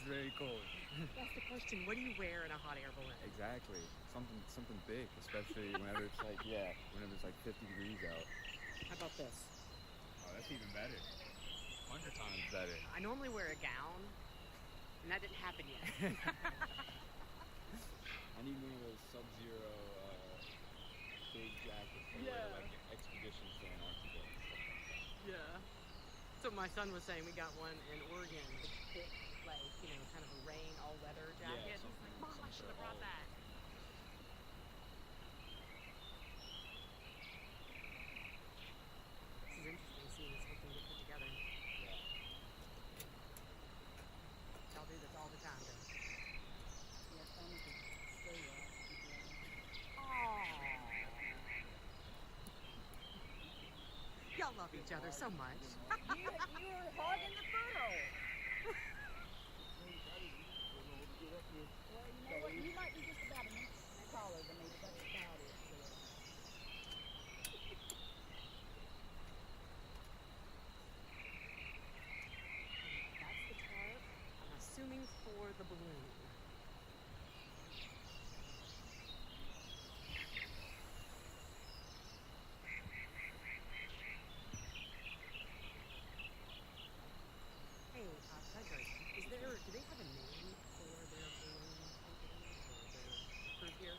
very cold. That's the question. What do you wear in a hot air balloon? Exactly. Something big, especially whenever it's like, whenever it's like 50 degrees out. How about this? Oh, that's even better. 100 times better. I normally wear a gown, and that didn't happen yet. I need one of those Sub-Zero big jackets for like expeditions to Antarctica and stuff like that. Yeah. So my son was saying we got one in Oregon, the thick, like, kind of a rain all-weather jacket. He's like, Mom, I should have brought that. This is interesting seeing this whole thing get put together. Yeah. Y'all do this all the time, don't you? Yeah, some of it stay up. Y'all love each other so much. You were hogging the funnel. Well, you know what? You might be just about an inch taller than me, but that's about it. That's the tarp. I'm assuming for the balloon. Hey, Frederick, do they have a name for their balloon company or their group here?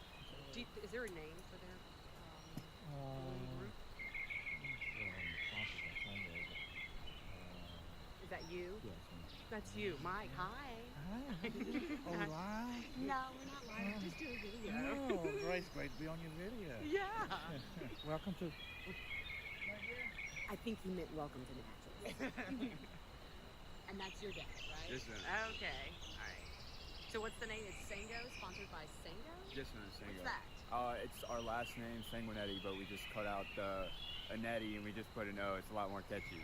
Is there a name for their balloon group? Is that you? Yes. That's you. Mike, hi. Hi. Oh, live? No, we're not live. We're just doing a video. Oh, great to be on your video. Yeah. Welcome to... I think he meant welcome to Natchez. And that's your dad, right? Yes, ma'am. Okay. All right. So what's the name? It's Sango, sponsored by Sango? Yes, ma'am. Sango. What's that? It's our last name, Sanguinetti, but we just cut out the Anetti and we just put an O. It's a lot more catchy.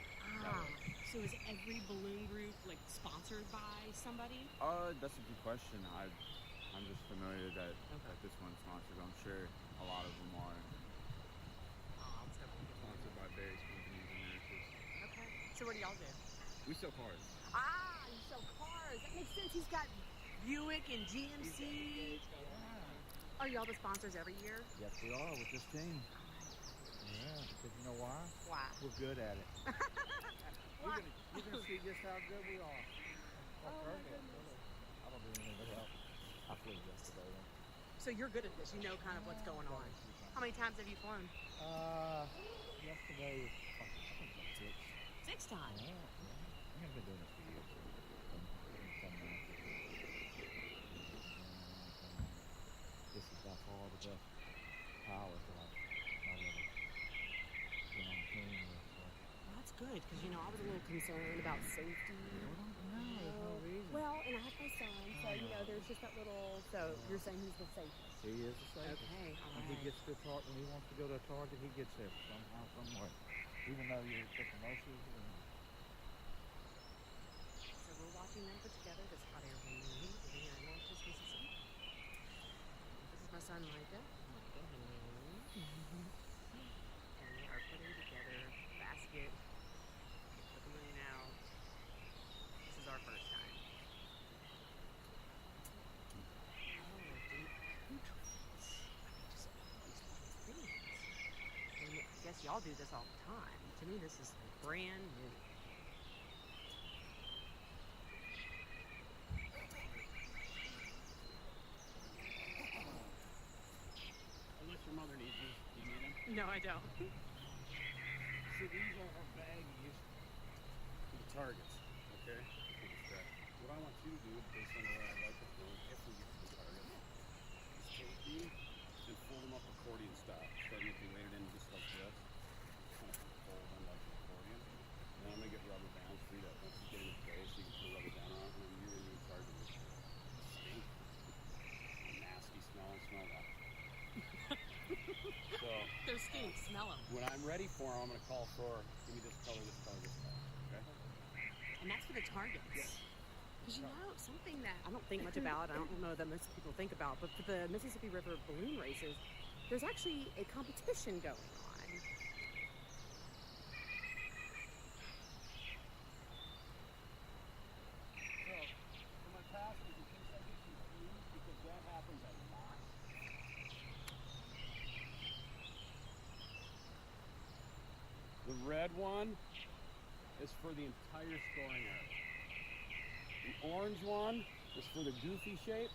So is every balloon group like sponsored by somebody? That's a good question. I'm just familiar that this one's sponsored. I'm sure a lot of them are. It's definitely Sponsored by various companies and nurses. Okay. So what do y'all do? We sell cars. You sell cars. That makes sense. He's got Buick and GMC. Are y'all the sponsors every year? Yes, we are with this team. Yeah, because you know why? Why? We're good at it. You're going to see just how good we are. Oh, my goodness. I don't do anything but help. I flew yesterday. So you're good at this. You know kind of what's going on. How many times have you flown? Yesterday, I think about 6. 6 times? Yeah. I've been doing this for years. This is by far the best power that I've ever been on the team with. Well, that's good, because, I was a little concerned about safety. No reason. Well, and I have my son, so, there's just that little... So, you're saying he's the safest? He is the safest. Okay, all When right. he gets to a target, when he wants to go to a target, he gets there somehow, some way. Even though you're taking nurses So we're watching them put together this hot air balloon over here in Natchez, Mississippi. This is my son, Micah. And they are putting together a basket, the balloon out. This is our first time. Oh, deep nutrients. Just all these things. And I guess y'all do this all the time. To me, this is brand new. Unless your mother needs you. Do you need them? No, I don't. So these are our baggies for the targets, okay? What I want you to do, based on where I'd like to go, if we get to the target, is take these and fold them up accordion style. Starting if you laid it in just like this, kind of fold them like an accordion. And then I'm going to get rubber bands through that. Once you get in place, you can put a rubber band on it, and then you're in your target with stink. Nasty smell, and smell that. So They're stink. Smell them. when I'm ready for them, I'm going to call for, give me this color, this color, this color. Okay? And that's for the targets. Yes. Because something that I don't think much about, I don't know that most people think about, but for the Mississippi River balloon races, there's actually a competition going on. So, for my red one is for the entire scoring area. The orange one is for the goofy shape.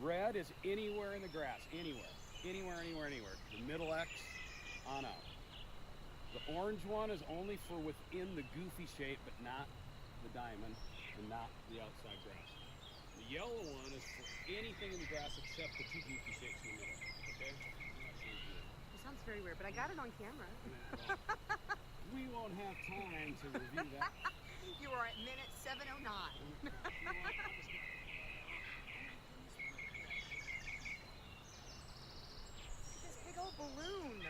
Red is anywhere in the grass, anywhere. Anywhere, anywhere, anywhere. The middle X on out. The orange one is only for within the goofy shape, but not the diamond and not the outside grass. The yellow one is for anything in the grass except the two goofy shapes in the middle. Okay? It sounds very weird, but I got it on camera. We won't have time to review that. You are at minute 7:09. This big old balloon.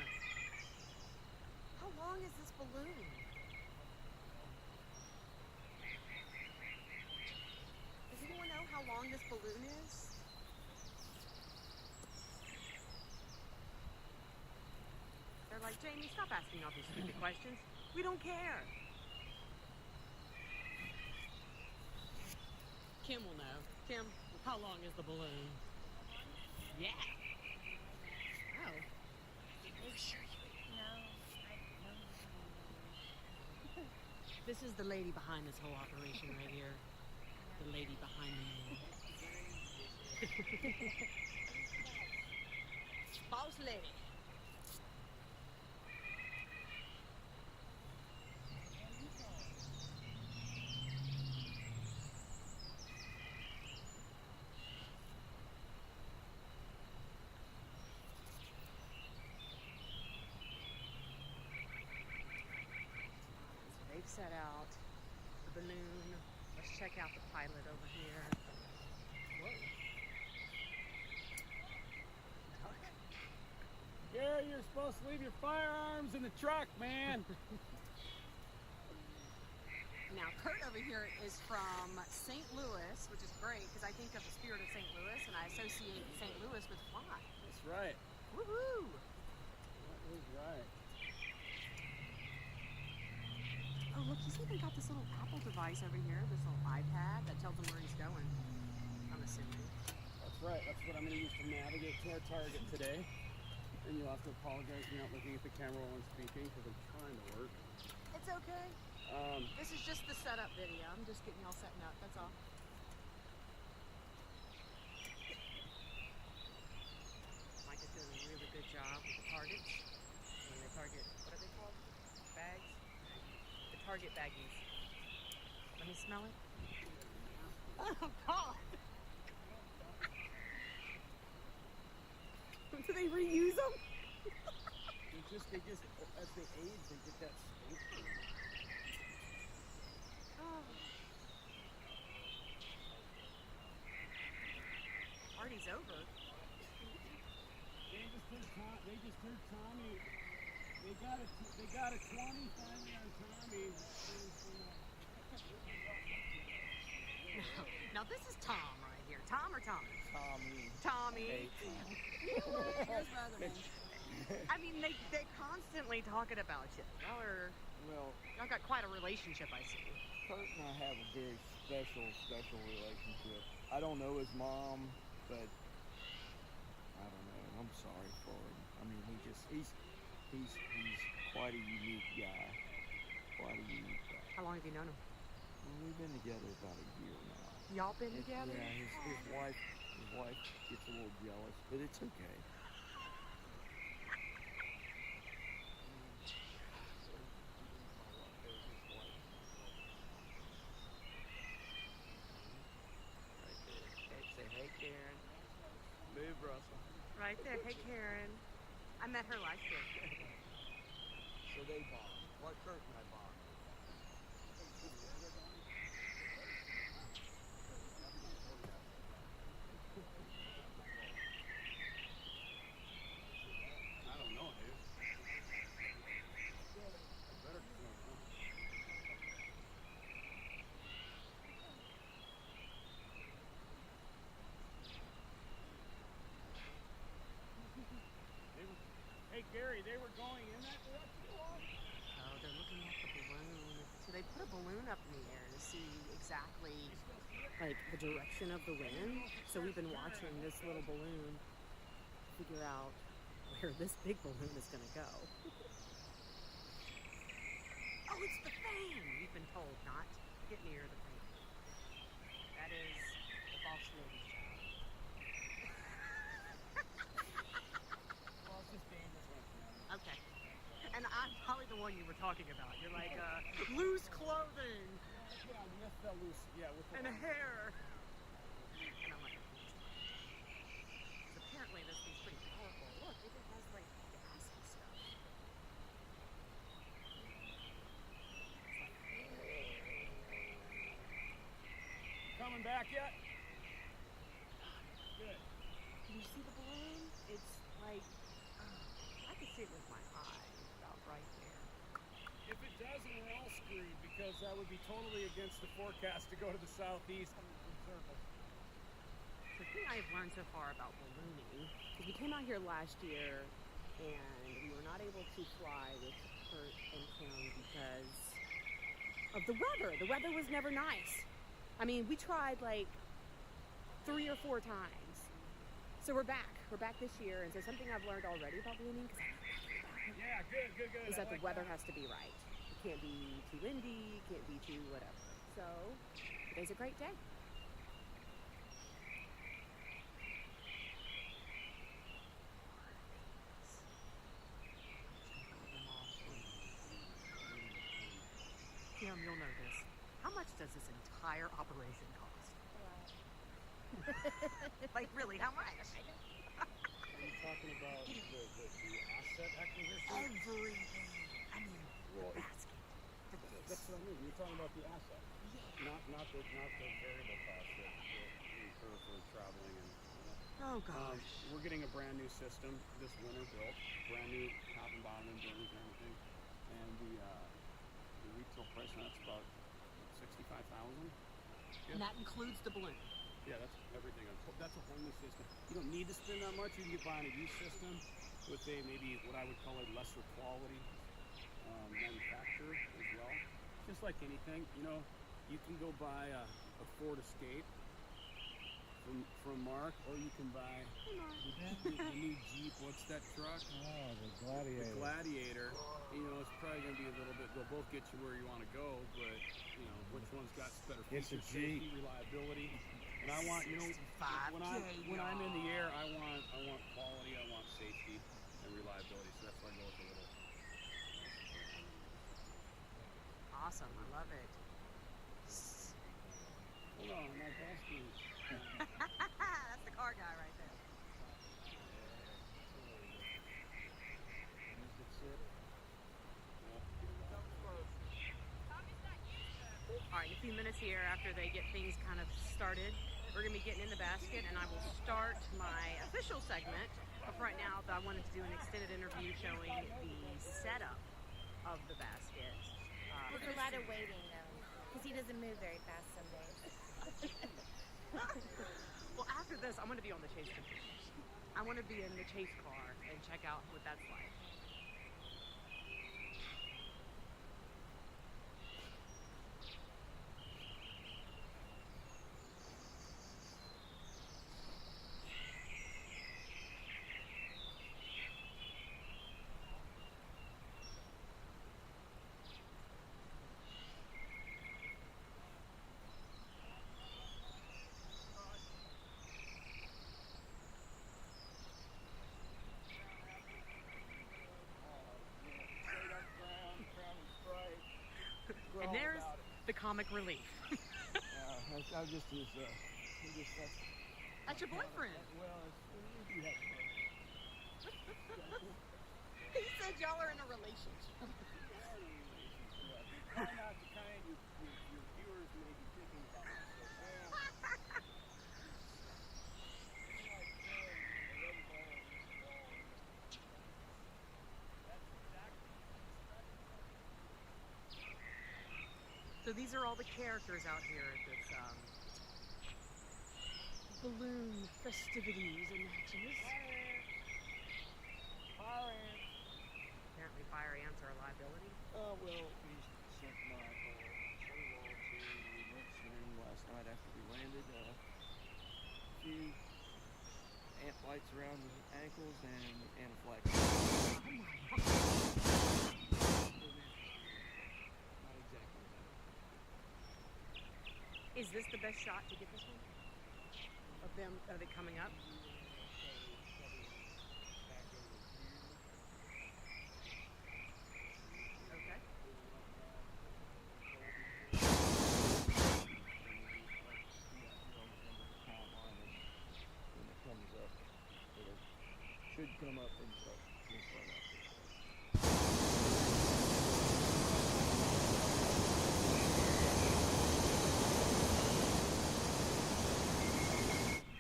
How long is this balloon? Does anyone know how long this balloon is? They're like, Jamie, stop asking all these stupid questions. We don't care. Kim will know. Kim, how long is the balloon? Yeah. Oh. I'm sure you know. This is the lady behind this whole operation right here. The lady behind me. Boss lady. They've set out the balloon. Let's check out the pilot over here. Whoa. Gary, you're supposed to leave your firearms in the truck, man. Now, Kurt over here is from St. Louis, which is great because I think of the spirit of St. Louis and I associate St. Louis with fly. That's right. Woohoo! That is right. Oh, look, he's even got this little Apple device over here, this little iPad that tells him where he's going, I'm assuming. That's right. That's what I'm going to use to navigate to our target today. And you'll have to apologize for not looking at the camera while I'm speaking because I'm trying to work. It's okay. This is just the setup video. I'm just getting y'all setting up, that's all. Mike is doing a really good job with the targets. When they target, what are they called? Bags? The target baggies. Let me smell it. Oh, God! Do they reuse them? They just, as they age, they get that space. Oh. Party's over. They just heard Tommy. They got a 20 finally on Tommy. Now this is Tom right here. Tom or Tommy? Tommy. Tommy. Hey, Here's my other name. I mean, they constantly talking about you. Y'all got quite a relationship, I see. Kurt and I have a very special relationship. I don't know his mom, but I don't know. I'm sorry for him. I mean, he's quite a unique guy. Quite a unique guy. How long have you known him? Well, we've been together about a year now. Y'all been together? Yeah, his wife gets a little jealous, but it's okay. Say, hey, Karen. Move, Russell. Right there. Hey, Karen. I met her last year. So they bond. What Kurt and I bond. I don't know, dude. Better know. Hey, Gary, they were going in that direction? Oh, they're looking at the balloon. So they put a balloon up in the air to see exactly, like, the direction of the wind. So we've been watching this little balloon figure out where this big balloon is going to go. Oh, it's the fan! You've been told not to get near the fan. That is the boss lady's job. Well, it's just dangerous right now. Okay. And I'm probably the one you were talking about. You're like, loose clothing Yeah, we just fell loose. Yeah, with the and a hair. And I'm like, so apparently this thing's pretty powerful. Look, it even has like gas and stuff. Coming back yet? Good. Can you see the balloon? It's like, I can see it with my eye, about right there. If it doesn't, we're all screwed because that would be totally against the forecast to go to the southeast. The thing I've learned so far about ballooning is we came out here last year and we were not able to fly with Kurt and Kim because of the weather. The weather was never nice. I mean, we tried like 3 or 4 times. So we're back. We're back this year, and so something I've learned already about ballooning, Yeah, good. is that the weather has to be right. It can't be too windy, can't be too whatever. So today's a great day. Kim, you'll know this. How much does this entire operation cost? Like, really, how much? Are you talking about the asset acquisition? Everything. I mean, Well, the basket. That's what I mean. You're talking about the asset, not the variable cost that we incur for traveling and. Oh, gosh. We're getting a brand new system this winter built, brand new top and bottom and burners and everything, and the retail price on that's about $65,000. And that includes the balloon. Yeah, that's everything. That's a whole new system. You don't need to spend that much. You can get by on a used system with a maybe what I would call a lesser quality manufacturer as well. Just like anything, you know, you can go buy a Ford Escape from Mark, or you can buy the new Jeep. What's that truck? Oh, the Gladiator. The Gladiator. You know, it's probably going to be a little bit. They'll both get you where you want to go, but you know, which one's got better It's a features, safety, Jeep. reliability. And I want, you know, when I'm in the air, I want quality, I want safety and reliability. So that's why I go with a little. Awesome. I love it. Hold on, my basket. That's the car guy right there. All right, in a few minutes here, after they get things kind of started, we're going to be getting in the basket, and I will start my official segment. But for right now, I wanted to do an extended interview showing the setup of the basket. There's a lot of waiting though, because he doesn't move very fast some days. Well, after this, I'm going to be on the chase computer. I want to be in the chase car and check out what that's like. And there's the comic relief. I just his, That's your boyfriend. well, we do have a boyfriend. He said y'all are in a relationship. Try not to kind your viewers may be thinking about this. So these are all the characters out here at this balloon festivities and matches. Apparently fire ants are a liability. Well, we sent my son-in-law to we went swimming last night after we landed. A few ant flights around the ankles and anaphylaxis. Not exactly that. Is this the best shot to get this one? Of it coming up? Okay. When it comes up, it should come up and start this right up.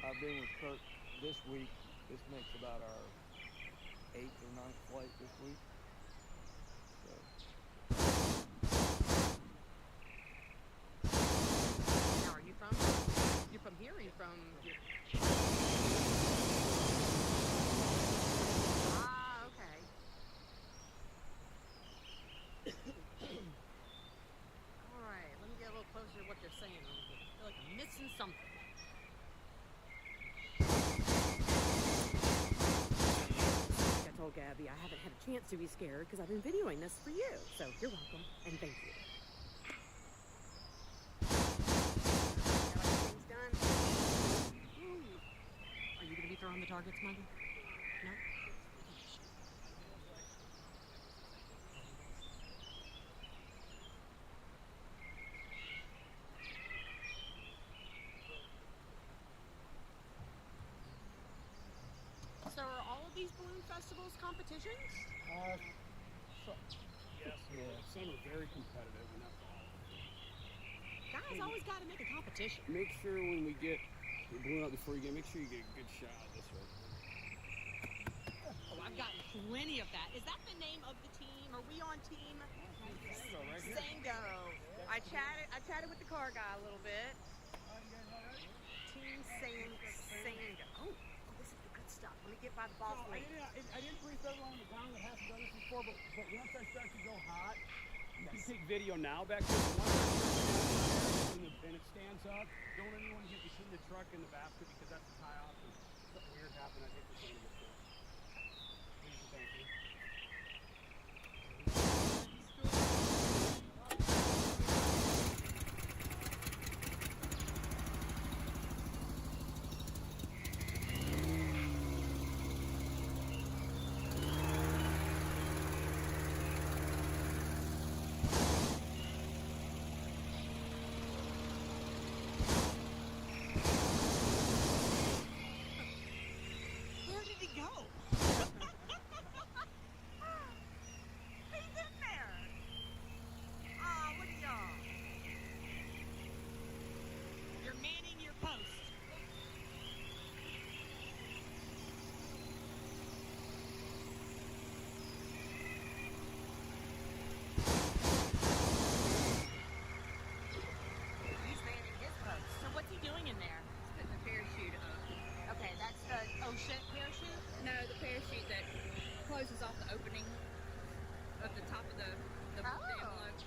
I've been with Kirk this week. This makes about our 8th or 9th flight this week. So. Now, are you from? You're from here or you from? Ah, okay. All right, let me get a little closer to what they're saying on here. I feel like I'm missing something. Like I told Gabby, I haven't had a chance to be scared because I've been videoing this for you. So you're welcome and thank you. Everything's done. Are you going to be throwing the targets, Michael? No? So are all of these balloon festivals competitions? Yes. Yeah. Some are very competitive, and that's all. Guys always got to make a competition. Make sure when we get the balloon up before you get, make sure you get a good shot of this right here. Oh, I've gotten plenty of that. Is that the name of the team? Are we on team Sango right here. Sango? I chatted with the car guy a little bit. Team Sango. Oh, this is the good stuff. Let me get by the boss lady. I didn't brief everyone on the ground that hasn't done this before, but once I start to go hot, you can take video now back there. Once I start to get and it stands up, don't anyone get between the truck and the basket because that's the tie off. And something weird happened. I hate for someone to get killed. Please and thank you. Where did he go? He's in there. Oh, look at y'all. You're manning your post. He's manning his post. So what's he doing in there? Putting the parachute up. Okay, that's the oh shit parachute. No, the parachute that closes off the opening of the top of the envelope.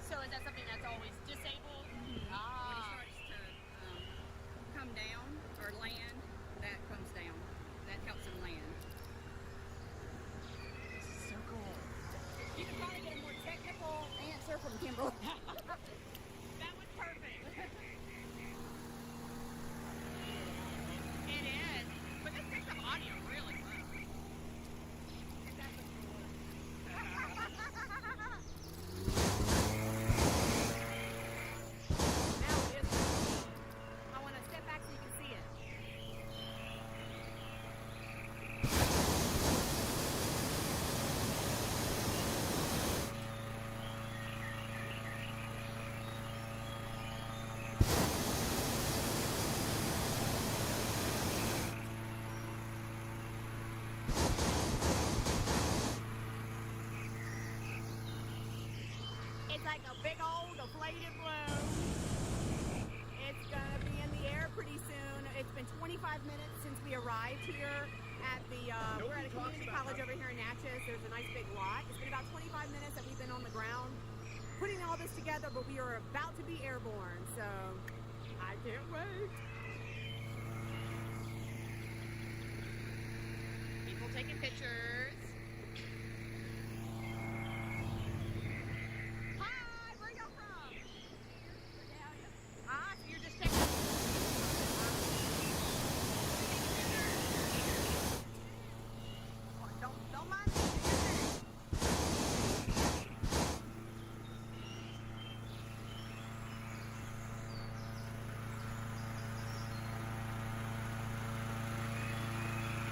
So is that something that's always disabled? When it Ah. starts to come down or land, that comes down. That helps him land. So cool. You can probably get a more technical answer from Kimberly. That was perfect. It is. But this picks up audio really well. Now it is. I want to step back so you can see it. It's like a big old deflated balloon. It's gonna be in the air pretty soon. It's been 25 minutes since we arrived here at the, we're at a community college over here in Natchez. There's a nice big lot. It's been about 25 minutes that we've been on the ground putting all this together, but we are about to be airborne, so I can't wait. careful taking pictures. Hi, where y'all from? Ah, so you're just checking. Don't mind me.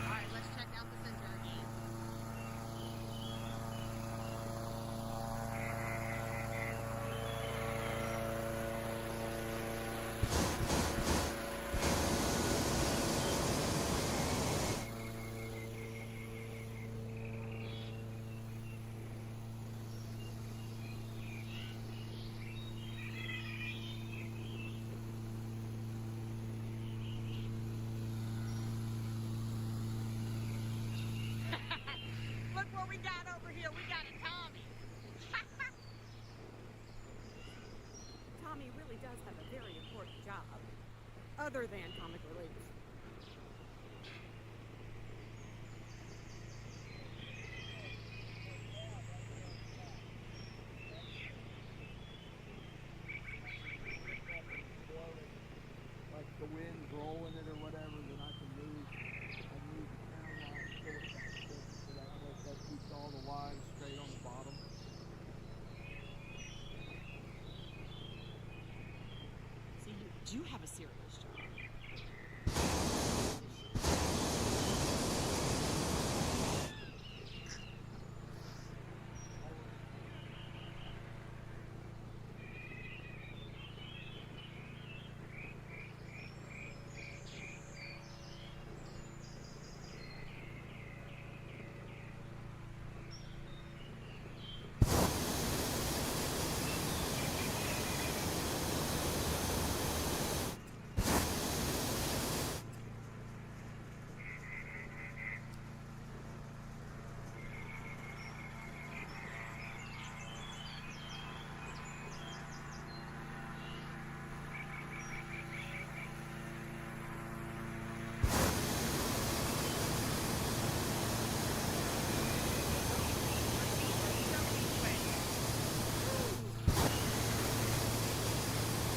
All right, let's check out the center again. Look what we got over here. We got a Tommy. Tommy really does have a very important job, other than comic relief. Like the wind's rolling it or whatever, then I can move. I move the crown line, pull it back so that keeps all the lines straight on the bottom. So you do have a serious job.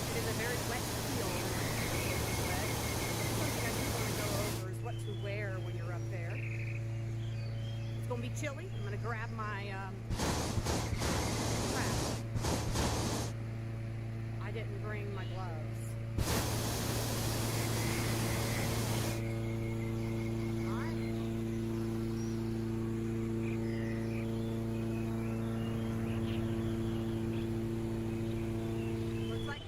It is a very wet field. Wet. One thing I do want to go over is what to wear when you're up there. It's going to be chilly. I'm going to grab my crap. I didn't bring my gloves. All right. Looks like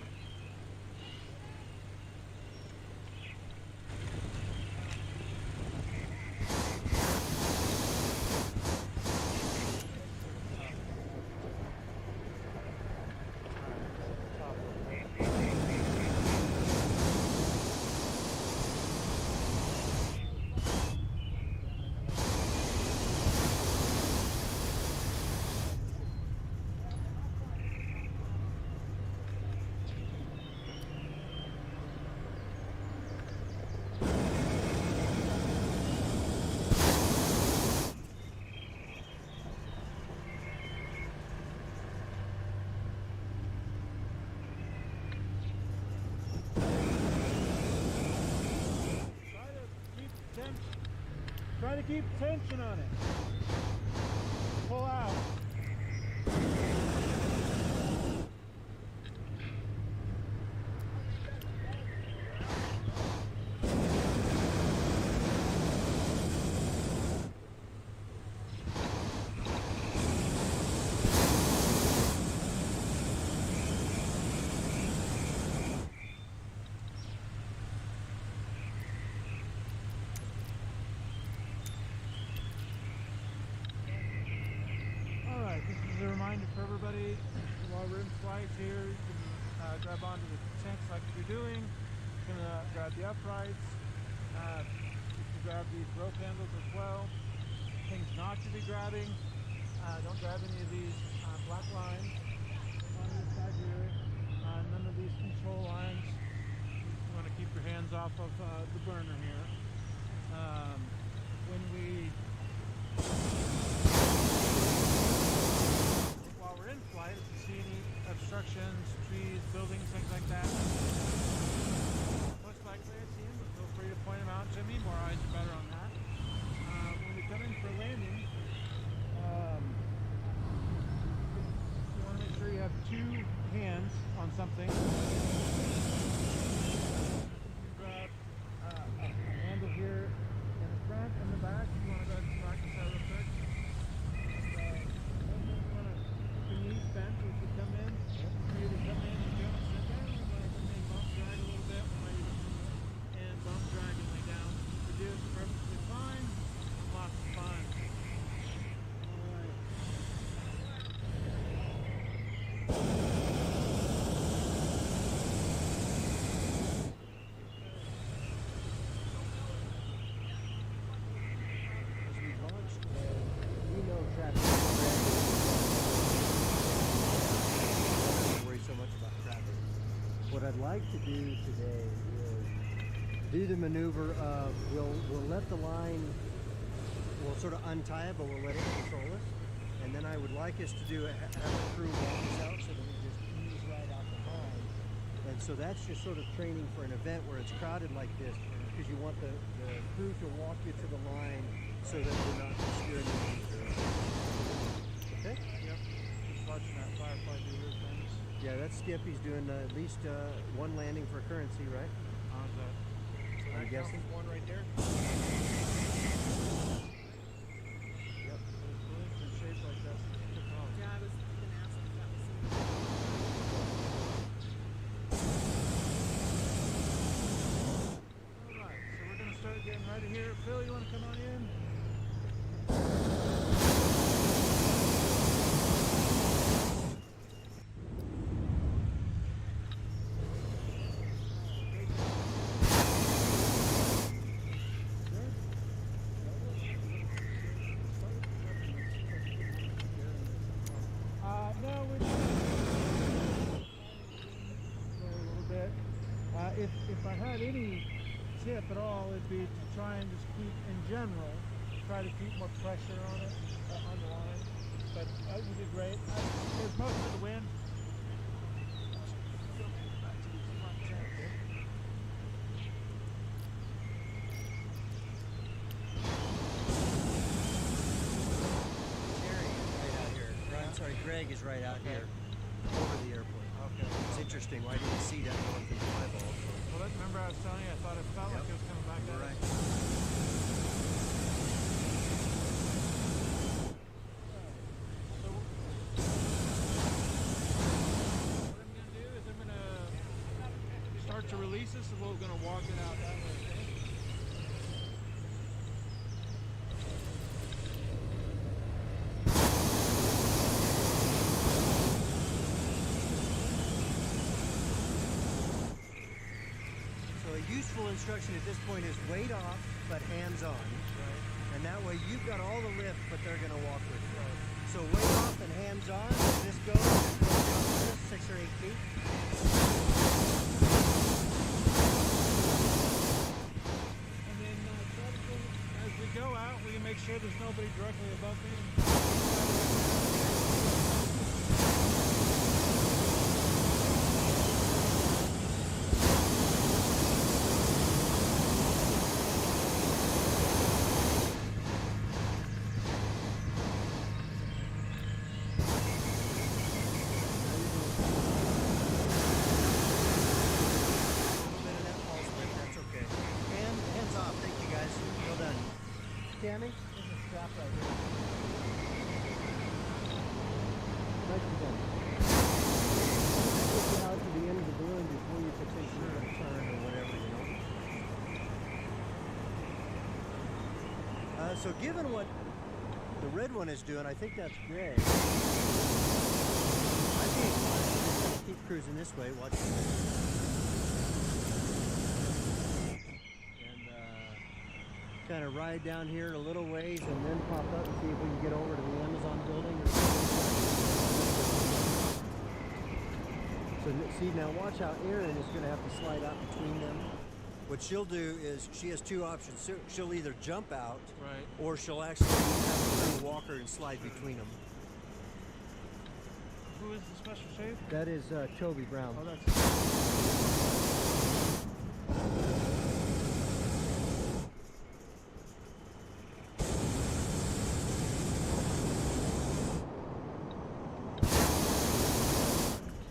Try to keep tension on it. Pull out. For everybody, while we're in flight here, you can grab onto the tanks like you're doing. You can grab the uprights. You can grab these rope handles as well. Things not to be grabbing. Don't grab any of these black lines on this side here. None of these control lines. You want to keep your hands off of the burner here. When we While we're in flight, if you see any obstructions, trees, buildings, things like that, most likely I see them, but feel free to point them out to me. More eyes are better on that. When we come in for landing, you want to make sure you have two hands on something. You grab a handle here in the front and the back. You want to go ahead and knock this out real quick. The knees bent as you come in. For you to come in and jump, sit down. We want to come in, bump, drag a little bit. We want you to come in and bump, drag, and lay down. We do it perfectly fine. Lots of fun. Alright. As we launched, we know traffic is bad. Don't worry so much about traffic. What I'd like to do today is do the maneuver of we'll let the line, we'll sort of untie it, but we'll let it control us. And then I would like us to do have the crew walk us out so that we just ease right out the line. And so that's just sort of training for an event where it's crowded like this, because you want the crew to walk you to the line so that we're not steering you. Okay? Yep. Just watching that firefly do weird things. Yeah, that's Skip. He's doing at least one landing for currency, right? How's that? So I'm that guessing. counts as one right there? Yep. Those balloons are shaped like that. So it's took off. Yeah, I was going to ask if that was Alright, so we're going to start getting ready here. Phil, you want to come on in? No, we're just there a little bit. If I had any tip at all, it'd be to try and just keep, in general, try to keep more pressure on it, on the line. But you did great. There's most of the wind. Back to the front check here. Terry is right out here. I'm sorry, Greg is right out here over the airport. Okay. It's interesting. Why didn't see that going through my ball? Well, remember I was telling you, I thought it felt like it was coming back You're at right. us. So what I'm going to do is I'm going to start to release this, and we're going to walk it out that way, okay? So a useful instruction at this point is weight off, but hands on. Right. And that way you've got all the lift, but they're going to walk with you. So weight off and hands on. As this goes, down 6 or 8 feet. And then try to go, as we go out, we can make sure there's nobody directly above me. Tammy, this is a strap right here. Nicely done. Put it out to the end of the balloon before you potentially going to turn or whatever, you know. So given what the red one is doing, I think that's great. I think let's keep cruising this way. Watch this. Kind of ride down here a little ways and then pop up and see if we can get over to the Amazon building. So see, now watch how Aaron is going to have to slide out between them. what she'll do is she has two options. So she'll either jump out, Right. or she'll actually have a crew walker and slide between them. Who is the special shave? That is Toby Brown. Oh, that's.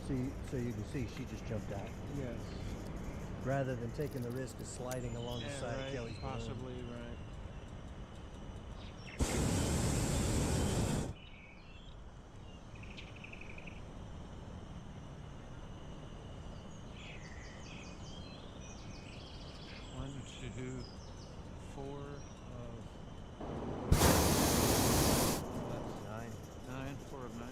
See, so you can see she just jumped out. Yes. Rather than taking the risk of sliding along the side of Kelly's balloon. Possibly, right. One, two, four of. That's 9. 9, 4 of 9.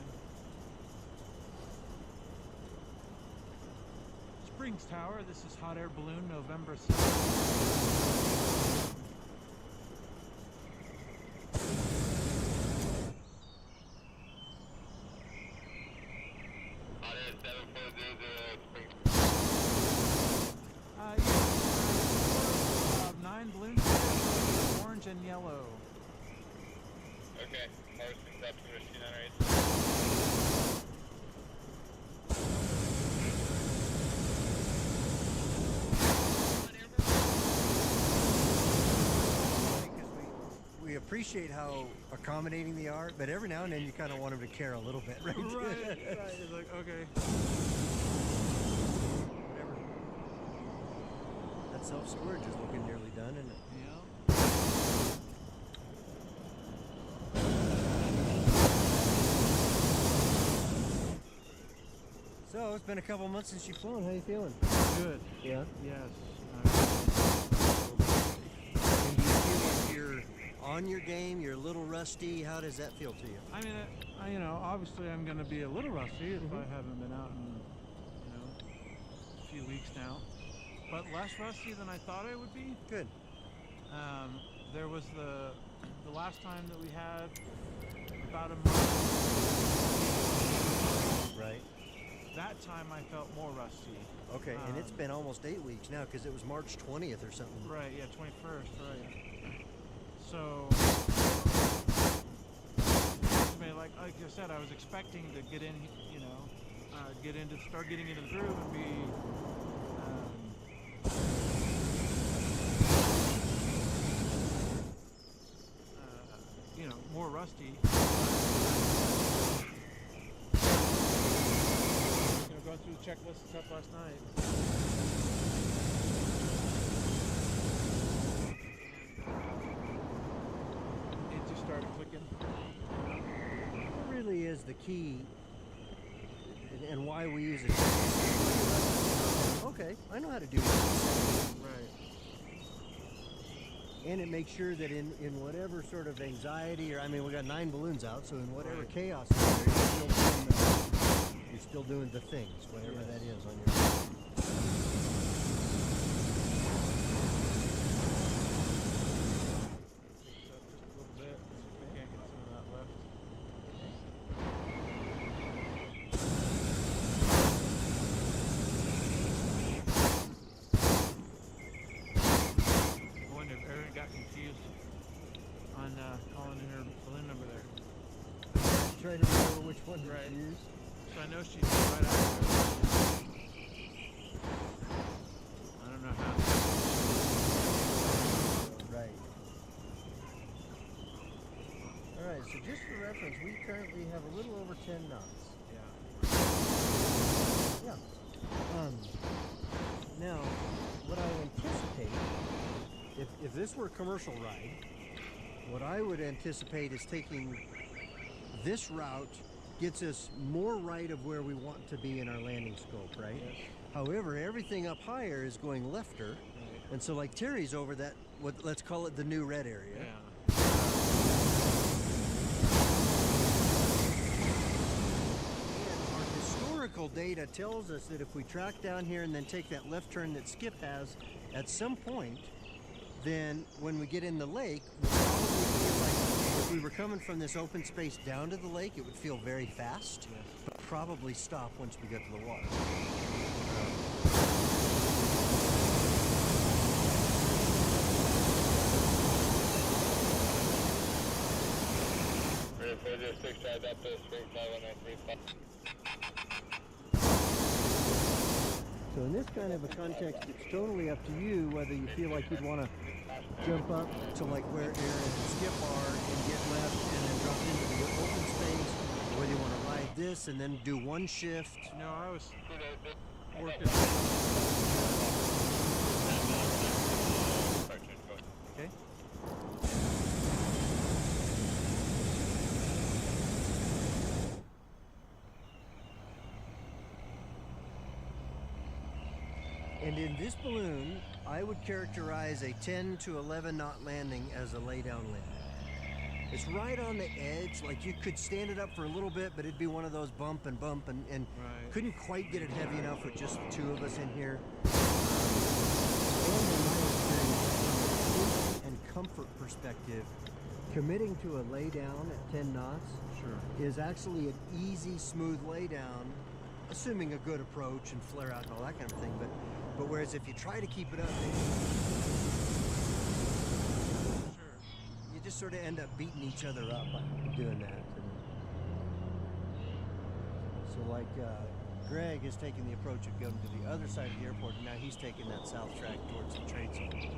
Springs Tower, this is hot air balloon, November 7th. Hot air 7400 Springs. Yeah, 9 balloons, orange and yellow. Okay, Mars conception machine on race. We appreciate how accommodating they are, but every now and then you kind of want them to care a little bit, right? Right. It's like, okay. Whatever. That self-storage is looking nearly done, isn't it? Yeah. So it's been a couple months since you've flown. How you feeling? Good. Yeah. Yes. And do you feel like you're on your game? You're a little rusty. How does that feel to you? I mean, you know, obviously I'm going to be a little rusty if I haven't been out in, you know, a few weeks now. But less rusty than I thought I would be. Good. There was the last time that we had about a month. Right. That time I felt more rusty. Okay, and it's been almost 8 weeks now because it was March 20th or something. Right, yeah, 21st, right. So, I mean, like I said, I was expecting to get in, you know, start getting into the groove and be, you know, more rusty. You know, going through the checklist and stuff last night. It just started clicking. What really is the key and why we use it? Okay, I know how to do this. Right. And it makes sure that in whatever sort of anxiety, or I mean, we got 9 balloons out, so in whatever Right. chaos is there, you're still doing the things, whatever that is on your. Just a little bit. See if we can't get some of that left. I wonder if Erin got confused on calling in her balloon number there. Trying to remember which one Right. to use. So I know she's right after it. I don't know how. Right. All right. So just for reference, we currently have a little over 10 knots. Yeah. Yeah. Now, what I anticipate, if this were a commercial ride, what I would anticipate is taking this route gets us more right of where we want to be in our landing scope, right? Yes. However, everything up higher is going lefter, Right. and so like Terry's over that, let's call it the new red area. Yeah. And our historical data tells us that if we track down here and then take that left turn that Skip has at some point, then when we get in the lake, we'll probably feel like if we were coming from this open space down to the lake, it would feel very fast, Yes. but probably stop once we get to the water. 406, drive up to straight 5193. So in this kind of a context, it's totally up to you whether you feel like you'd want to jump up to like where Aaron and Skip are and get left and then drop into the open space, or whether you want to ride this and then do one shift. No, I was working. Okay. And in this balloon, I would characterize a 10 to 11 knot landing as a lay-down landing. It's right on the edge, like you could stand it up for a little bit, but it'd be one of those bump and Right. couldn't quite get it heavy enough with just the two of us in here. And in my experience, from a safety and comfort perspective, committing to a lay-down at 10 knots is actually an easy, smooth lay-down, assuming a good approach and flare out and all that kind of thing. But whereas if you try to keep it up, you just sort of end up beating each other up by doing that. So like Greg is taking the approach of going to the other side of the airport, and now he's taking that south track towards the trade center.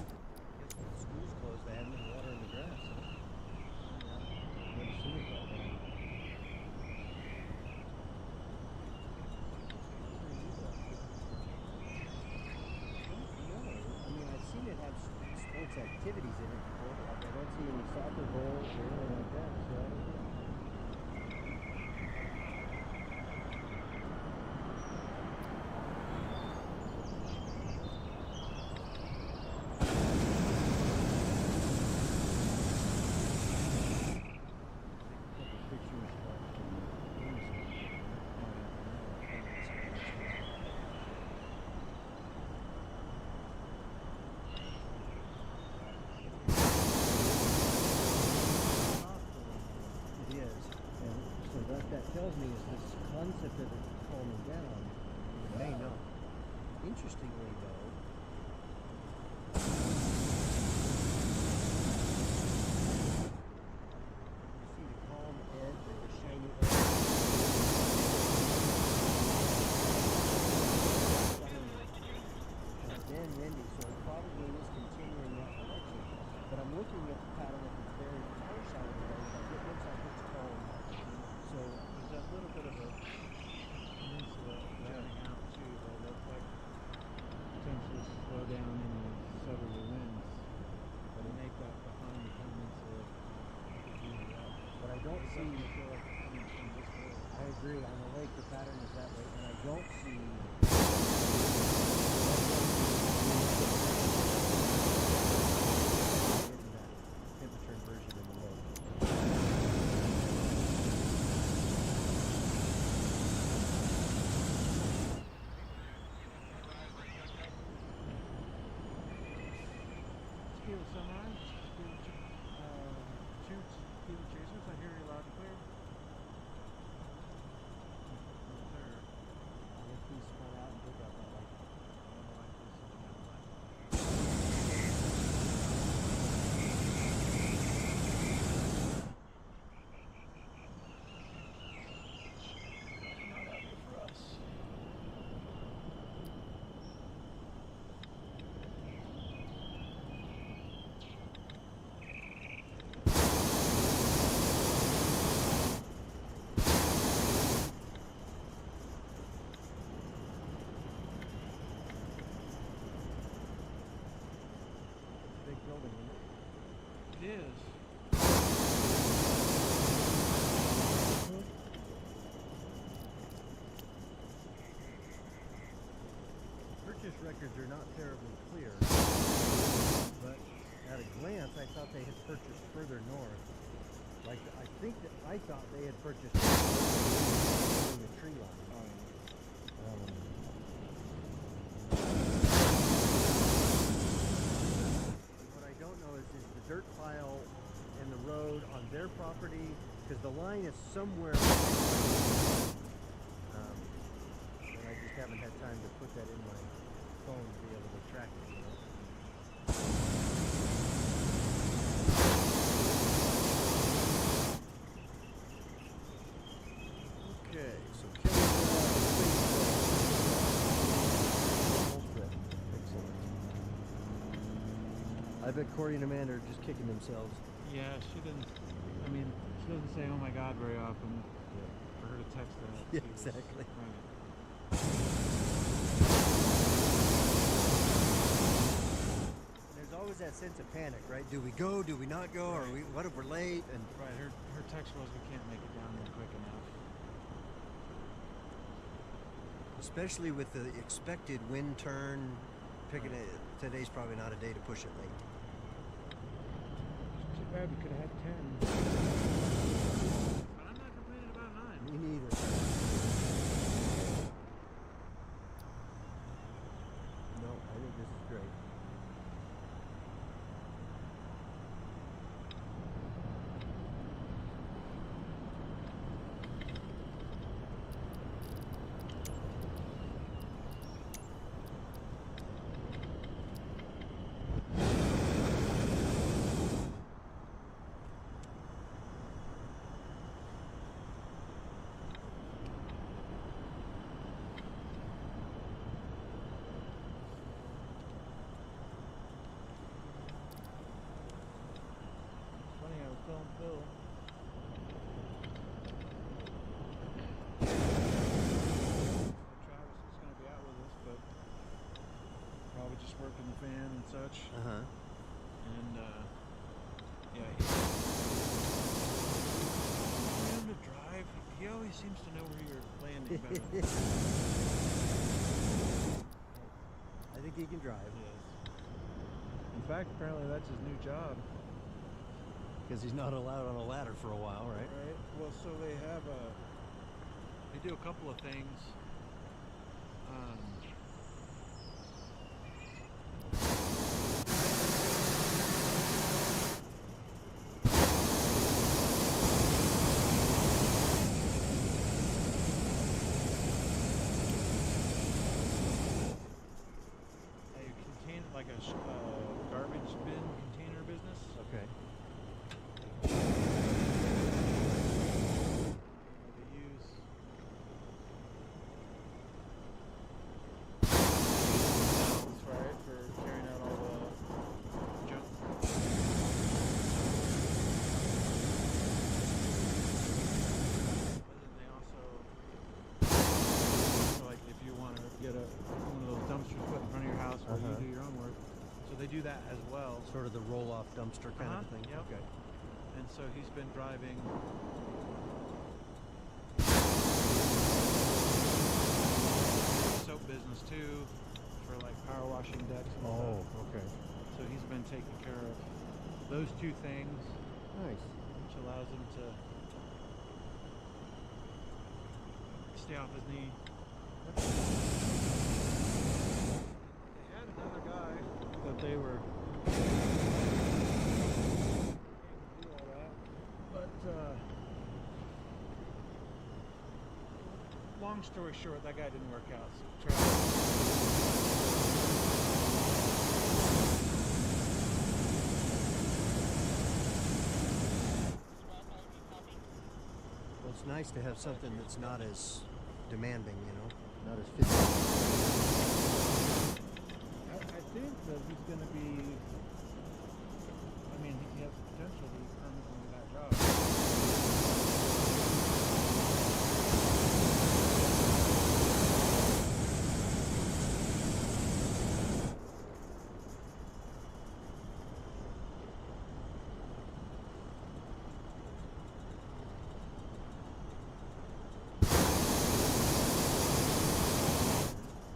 School's closed, they haven't been watering the grass. Never seen it that way. I mean, I've seen it have sports activities in it before, but like I don't see any soccer goals or anything like that, so I don't know. That tells me is this concept of it calming down. It may not. Interestingly, though, you see the calm edge or the shiny edge. Then windy, so it probably is continuing that direction. But I'm looking at the pattern at the very far side of the lake. It looks like it's calm. So there's that little bit of a Peninsula jutting out too that looks like potentially slow down any southerly winds that make that behind the peninsula. but I don't It's see. starting to feel like it's coming from this way. I agree. On the lake, the pattern is that way, and I don't see. Temperature inversion in the lake. Kilo Sunrise, shoots, Kilo Chasers, I hear you loud and clear. Yes, sir. If he spun out and pick up, I like it. I like this one. Big building, isn't it? It is. records are not terribly clear. But at a glance, I thought they had purchased further north. Like, I think that I thought they had purchased in the tree line. What I don't know is the dirt pile and the road on their property, because the line is somewhere. And I just haven't had time to put that in my phone to be able to track it. You know? Okay, so excellent. I bet Corey and Amanda are just kicking themselves. Yeah, she doesn't. I mean, she doesn't say "Oh my God" very often. For her to text that. Yeah, exactly. Right. There's always that sense of panic, right? Do we go? Do we not go? Or what if we're late? And Right. Her text was, "We can't make it down there quick enough." especially with the expected wind turn, picking it. Today's probably not a day to push it late. Too bad we could have had 10. But I'm not complaining about 9. Me neither. No, I think this is great. Funny, I was telling Phil. Travis was going to be out with us, but probably just working the fan and such. Uh-huh. And, yeah, he him to drive. He always seems to know where you're landing better. I think he can drive. Yes. In fact, apparently that's his new job. Because he's not allowed on a ladder for a while, right? Right. Well, so they have they do a couple of things. A container, like a garbage bin container business. Okay. They use valves, right, for carrying out all the junk. But then they also, so like if you want to get one of those dumpsters put in front of your house where you do your own work, so they do that as well. Sort of the roll-off dumpster kind of a thing. Yep. Okay. And so he's been driving soap business too, for like power washing decks and stuff. Okay. So he's been taking care of those two things, Nice. which allows him to stay off his knee. They had another guy that they were do all that, but long story short, that guy didn't work out. So Well, it's nice to have something that's not as demanding, you know, not as physical. I think that he's going to be, I mean, he has the potential to be permanently in that job.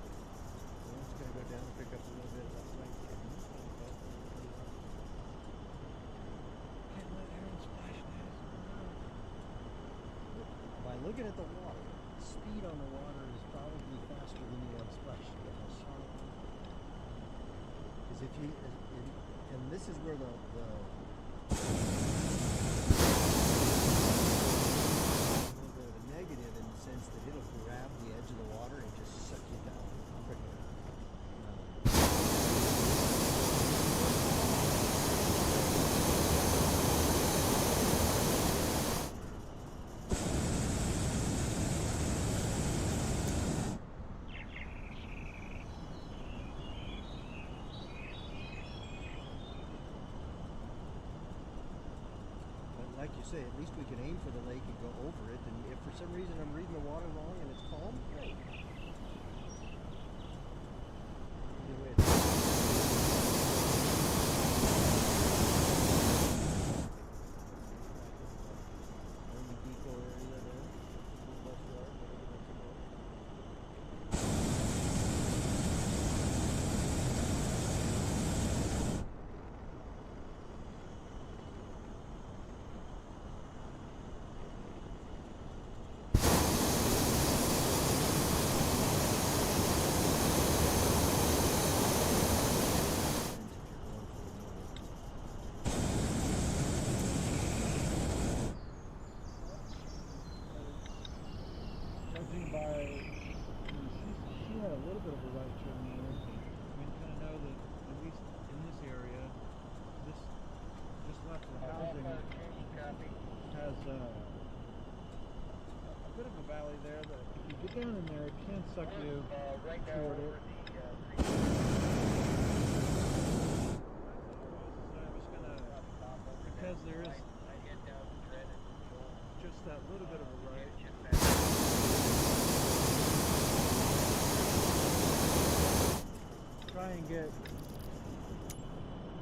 It's going to go down and pick looking at the water. Speed on the water is probably faster than you want splash gas. Because if you, and this is where the negative in the sense that it'll grab the edge of the water and just suck you down quicker. Like you say, at least we can aim for the lake and go over it, and if for some reason I'm reading the water wrong and it's calm, great. Either way, Army depot area there, school bus yard, whatever that's called. Judging by, she had a little bit of a right turn there. We kind of know that at least in this area, this just left the housing has a bit of a valley there that if you get down in there, it can suck you toward it. I was gonna, because there is just that little bit of a right. Try and get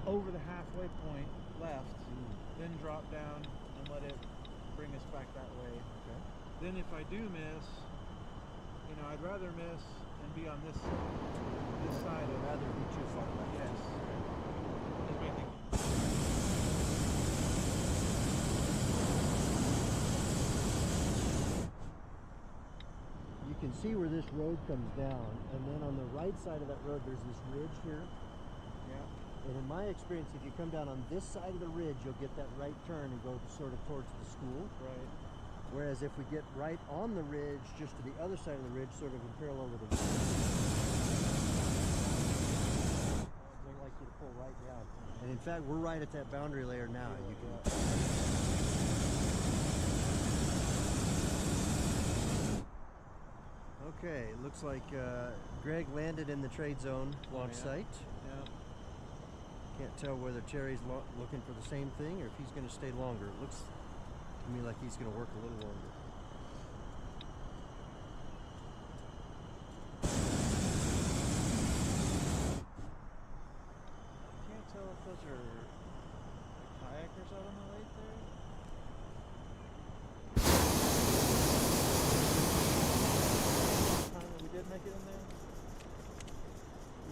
over the halfway point left, then drop down and let it bring us back that way. Okay. Then if I do miss, you know, I'd rather miss and be on this side of Rather be too far left. yes. That's my thinking. You can see where this road comes down, and then on the right side of that road there's this ridge here. Yeah. And in my experience, if you come down on this side of the ridge, you'll get that right turn and go sort of towards the school. Right. Whereas if we get right on the ridge, just to the other side of the ridge, sort of in parallel with the ridge, I'd like you to pull right down. And in fact, we're right at that boundary layer now. You can. Okay, it looks like Greg landed in the trade zone launch site. Yeah. Can't tell whether Terry's looking for the same thing or if he's going to stay longer. It looks to me like he's going to work a little longer. Can't tell if those are like kayakers out on the lake there. Time that we did make it in there.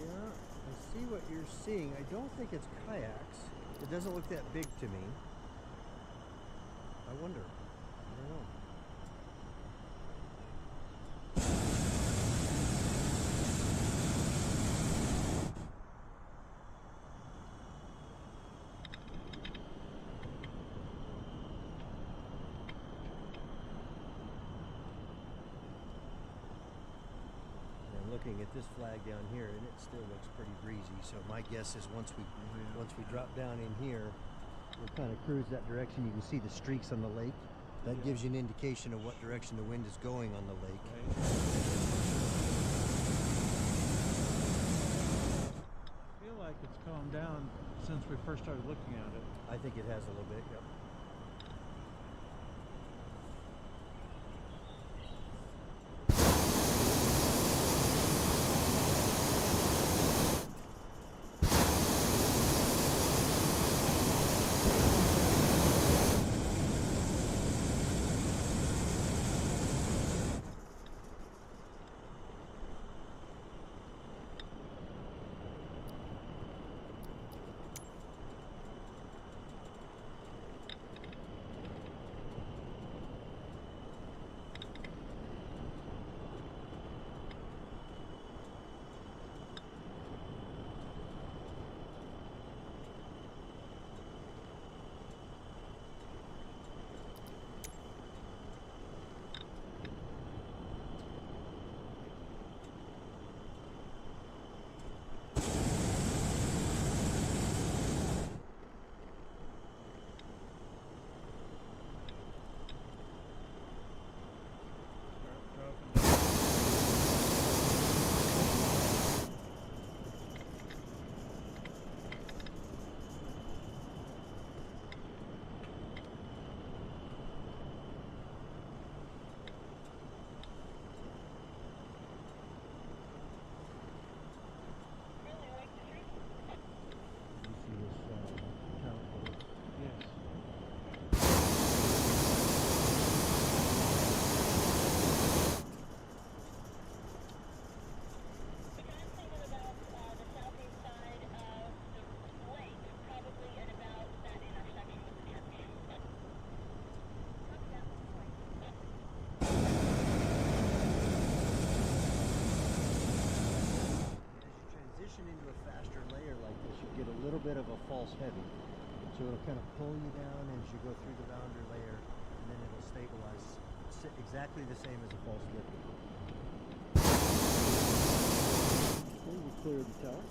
Yeah, I see what you're seeing. I don't think it's kayaks. It doesn't look that big to me. I wonder. I don't know. I'm looking at this flag down here, and it still looks pretty breezy. So my guess is once we drop down in here, we'll kind of cruise that direction. You can see the streaks on the lake. That gives you an indication of what direction the wind is going on the lake. Right. I feel like it's calmed down since we first started looking at it. I think it has a little bit, yep. bit of a false heavy. So it'll kind of pull you down as you go through the boundary layer, and then it'll stabilize exactly the same as a false lip. Okay, we cleared the tower.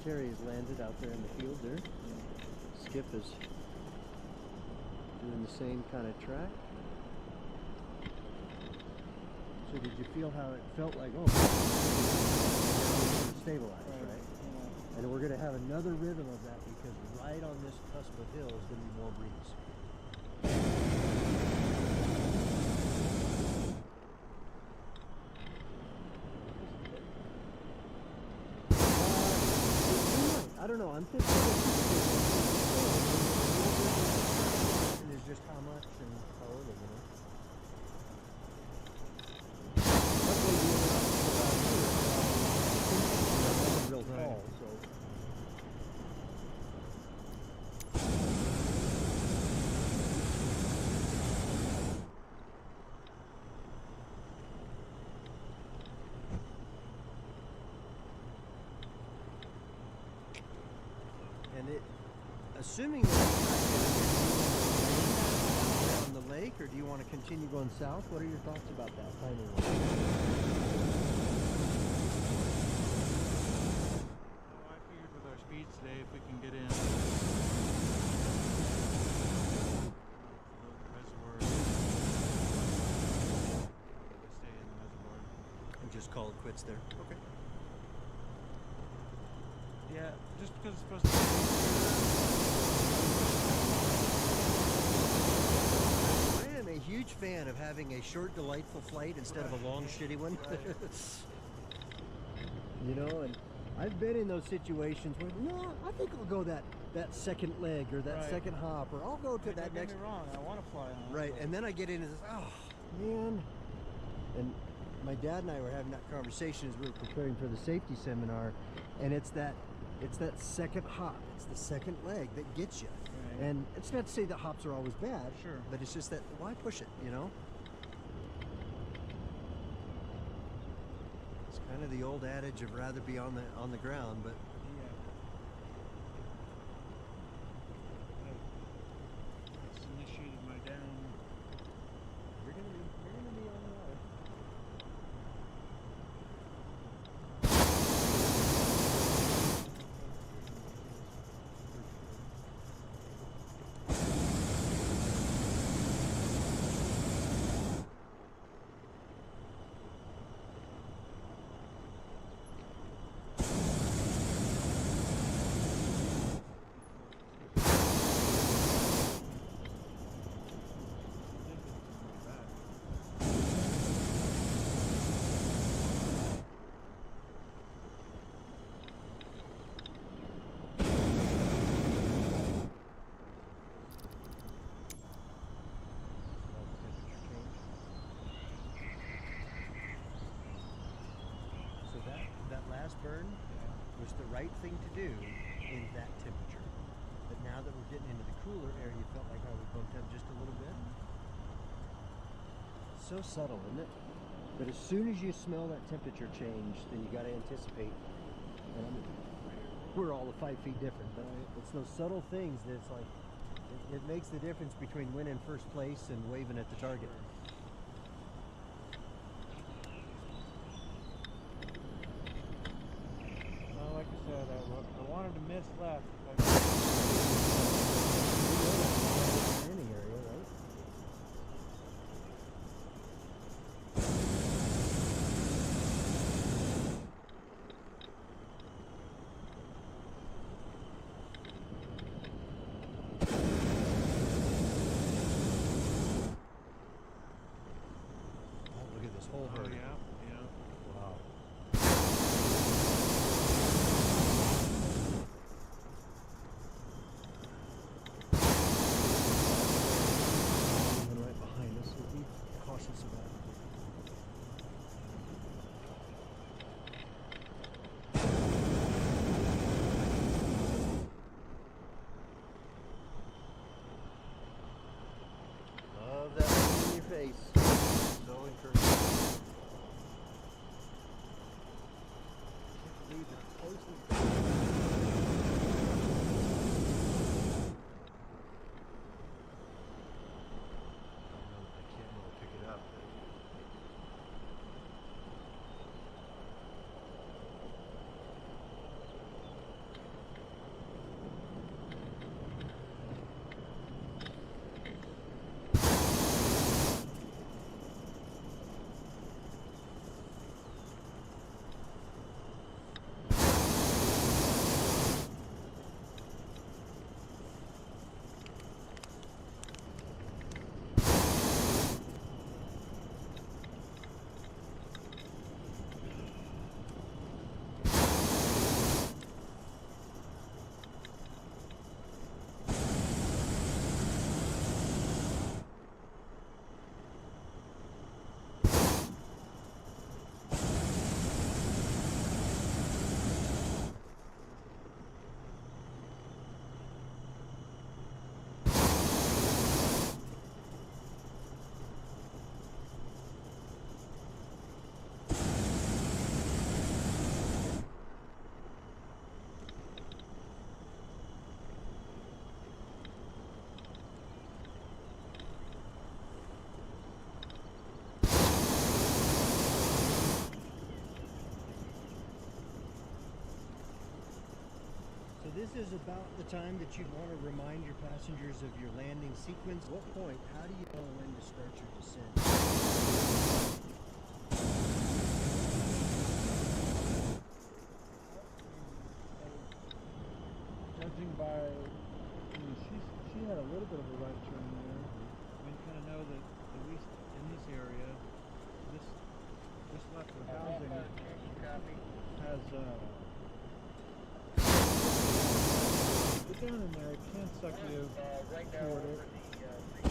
Terry has landed out there in the field there. Skip is doing the same kind of track. So did you feel how it felt like, oh, stabilized, right? Yeah. And we're going to have another rhythm of that because right on this cusp of hill is going to be more breeze. I don't know, I'm thinking is just how much and how early, you know. Luckily, real tall, so. And it, assuming that on the lake, or do you want to continue going south? What are your thoughts about that timing? Oh, I figured with our speeds today, if we can get in the reservoir, stay in the reservoir. And just call it quits there. Okay. Yeah, just because it's supposed to be I am a huge fan of having a short, delightful flight instead of a long, shitty one. Right. You know, and I've been in those situations where, no, I think I'll go that second leg or that Right. second hop, or I'll go to that Don't next. get me wrong, I want to fly on it, Right, but- and then I get into this, oh, man. And my dad and I were having that conversation as we were preparing for the safety seminar, and it's that second hop, it's the second leg that gets you. Right. And it's not to say that hops are always bad, Sure. but it's just that, why push it, you know? It's kind of the old adage of rather be on the ground, but Yeah. It's initiated my down. you're gonna be on the water. So that last burn was the right thing to do in that temperature. But now that we're getting into the cooler air, you felt like I was bumped up just a little bit. So subtle, isn't it? But as soon as you smell that temperature change, then you got to anticipate. And I mean, we're all 5 feet different, but it's those subtle things that it's like, it makes the difference between winning first place and waving at the target. Well, like I said, I wanted to miss left. Landing area, right? This is about the time that you'd want to remind your passengers of your landing sequence. What point? How do you know when to start your descent? Judging by, she had a little bit of a right turn there. We kind of know that at least in this area, this left of housing has but down in there it can suck you toward it. I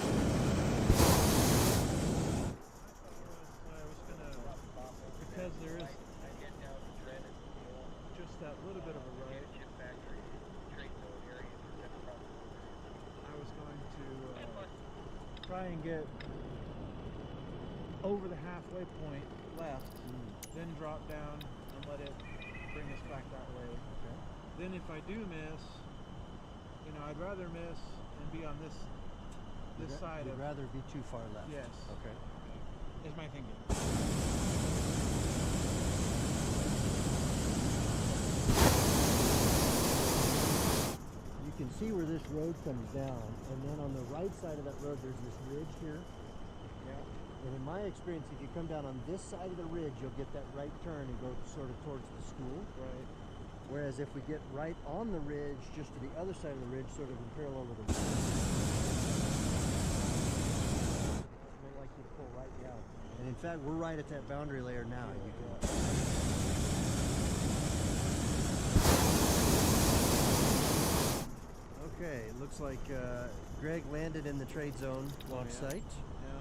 was gonna, because there is just that little bit of a right, I was going to try and get over the halfway point left, then drop down and let it bring us back that way. Okay. Then if I do miss, you know, I'd rather miss and be on this side You'd of. rather be too far left. Yes. Okay. Is my thinking. You can see where this road comes down, and then on the right side of that road there's this ridge here. Yeah. And in my experience, if you come down on this side of the ridge, you'll get that right turn and go sort of towards the school. Right. Whereas if we get right on the ridge, just to the other side of the ridge, sort of in parallel with the road, look like you pull right down. And in fact, we're right at that boundary layer now. You can. Okay, it looks like Greg landed in the trade zone launch site. Yeah.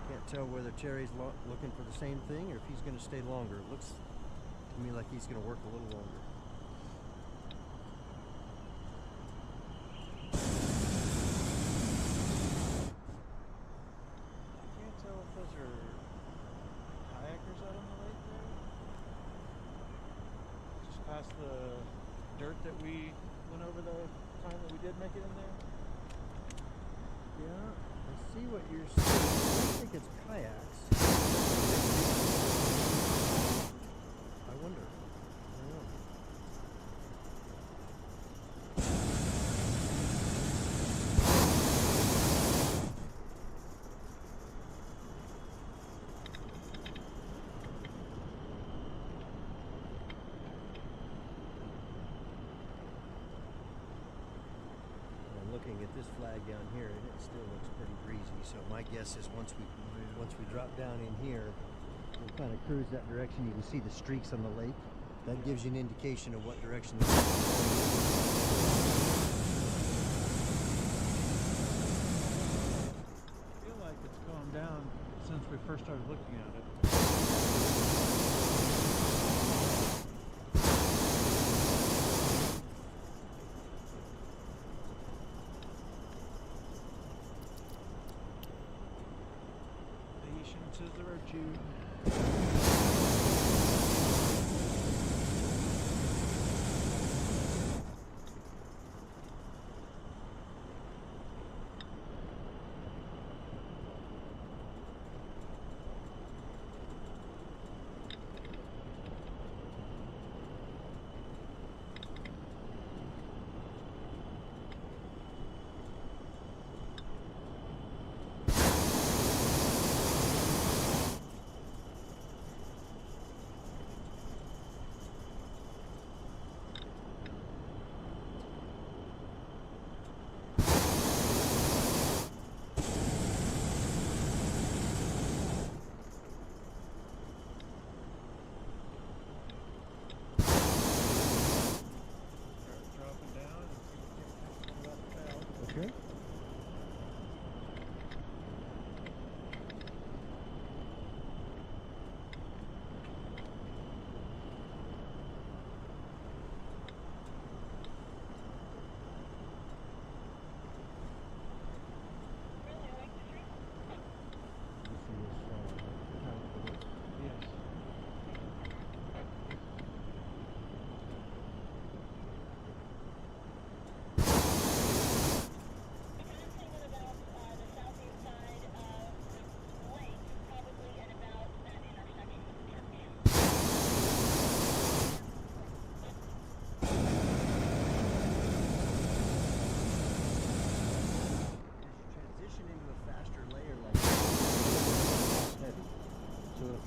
Can't tell whether Terry's looking for the same thing or if he's going to stay longer. It looks to me like he's going to work a little longer. I can't tell if those are kayakers out on the lake there. Just past the dirt that we went over the time that we did make it in there. Yeah, I see what you're saying. I don't think it's kayaks. I wonder. I don't know. I'm looking at this flag down here, and it still looks pretty breezy. So my guess is once we drop down in here, we'll kind of cruise that direction. You can see the streaks on the lake. That gives you an indication of what direction the lake is I feel like it's gone down since we first started looking at it. Patience is a virtue.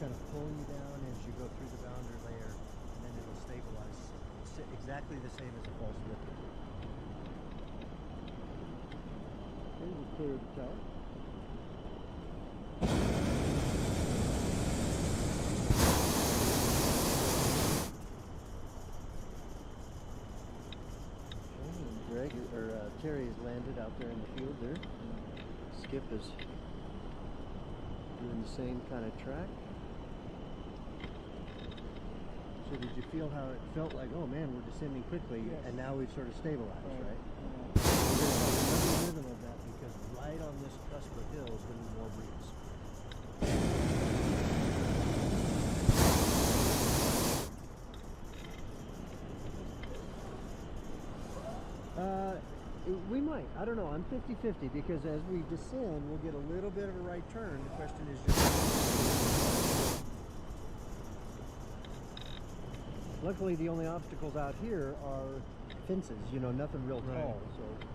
kind of pull you down as you go through the bounder layer, and then it'll stabilize. Exactly the same as a false lifter. Okay, we'll clear the tower. Greg or Terry has landed out there in the field there. Skip is doing the same kind of track. So did you feel how it felt like, oh man, we're descending quickly, Yes. and now we've sort of stabilized, right? Yeah. We're going to have another rhythm of that because right on this cusp of hill is going to be more breeze. We might. I don't know. I'm 50-50 because as we descend, we'll get a little bit of a right turn. The question is just... Luckily, the only obstacles out here are fences, you know, nothing real Right. tall, so...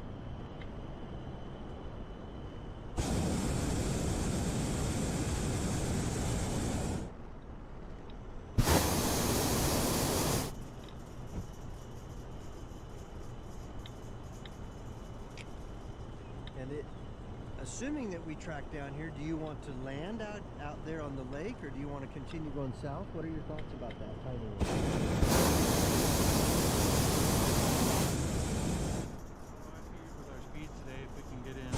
And assuming that we track down here, do you want to land out there on the lake, or do you want to continue going south? What are your thoughts about that timing? I figured with our speed today, if we can get in the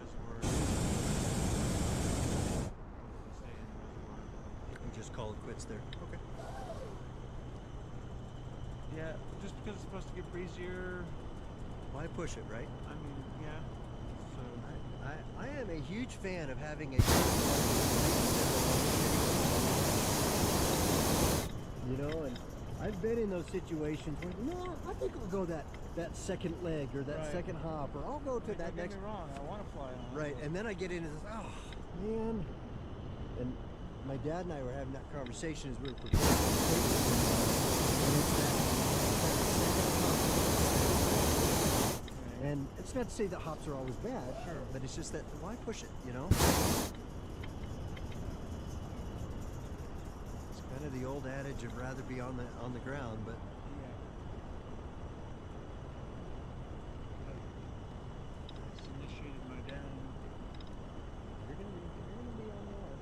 reservoir, we'll stay in the reservoir. We just call it quits there. Okay. Yeah, just because it's supposed to get breezier. Why push it, right? I mean, yeah. So I am a huge fan of having a you know, and I've been in those situations where, no, I think I'll go that second leg or that Right. second hop, or I'll go to don't that get next. me wrong, I want to fly on. Right, but and then I get into this, oh, man. And my dad and I were having that conversation as we were preparing for the tape, and it's that and it's not to say that hops are always bad, Sure. but it's just that why push it, you know? It's kind of the old adage of rather be on the ground, but yeah. It's initiated my down. you're gonna be on the arc.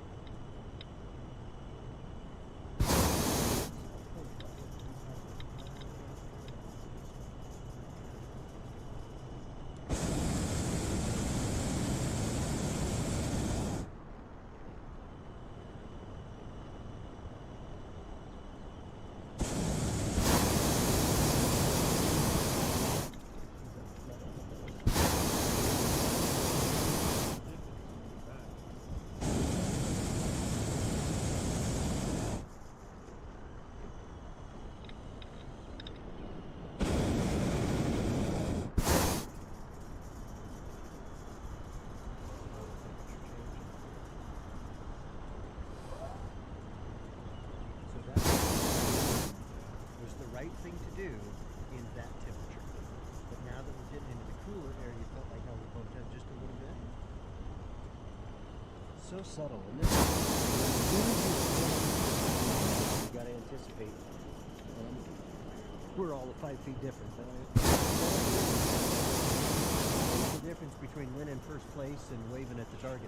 So that was the right thing to do in that temperature. But now that we're getting into the cooler air, you felt like how we bumped up just a little bit. So subtle, isn't it? As soon as you got to anticipate. We're all 5 feet different, but what's the difference between winning first place and waving at the target?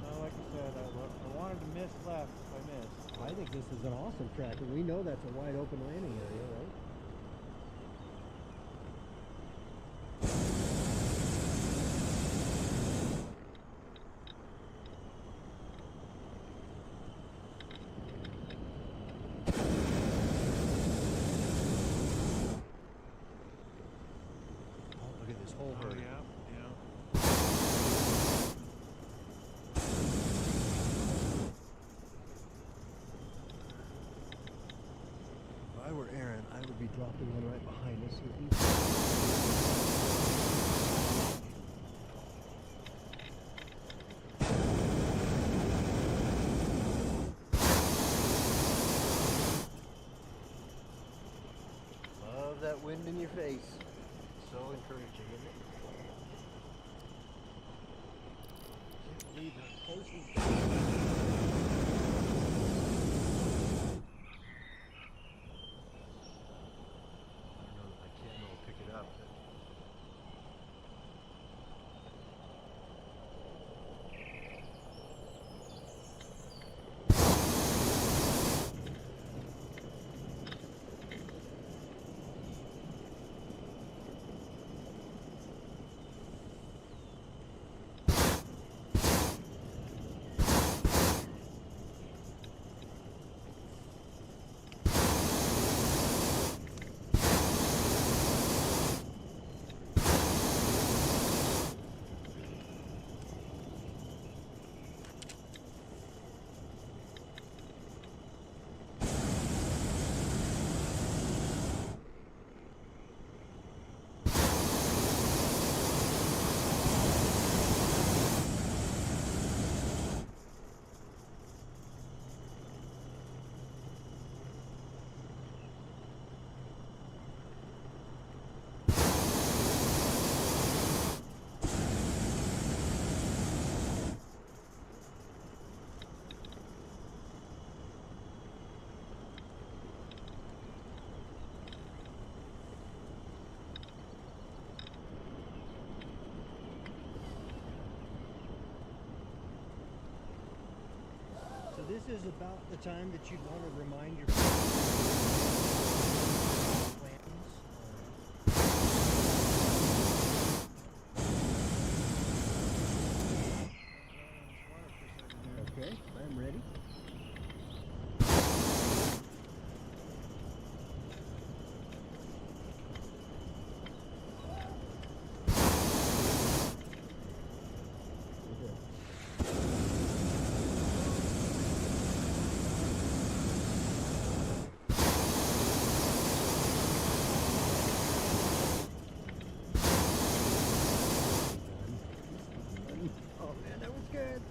No, like I said, I wanted to miss left if I missed. I think this is an awesome track, and we know that's a wide open landing area, right? Oh, look at this whole Oh herd. yeah, yeah. If I were Aaron, I would be dropping one right behind us. Here. Love that wind in your your face. So encouraging, isn't it? Can't believe how close we've got. I don't know if my camera will pick it up. So this is about the time that you'd want to remind your plans. Okay, I'm ready. Oh man, that was good.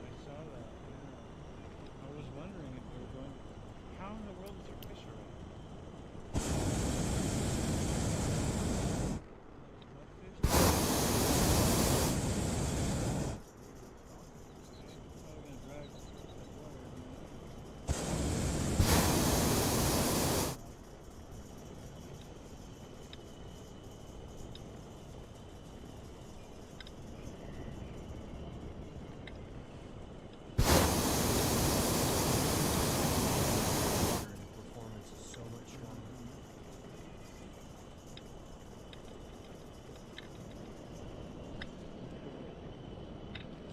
I saw that. Yeah. I was wondering if we were going. How in the world is there fish around? Mudfish? Probably gonna drag that water. Performance is so much stronger.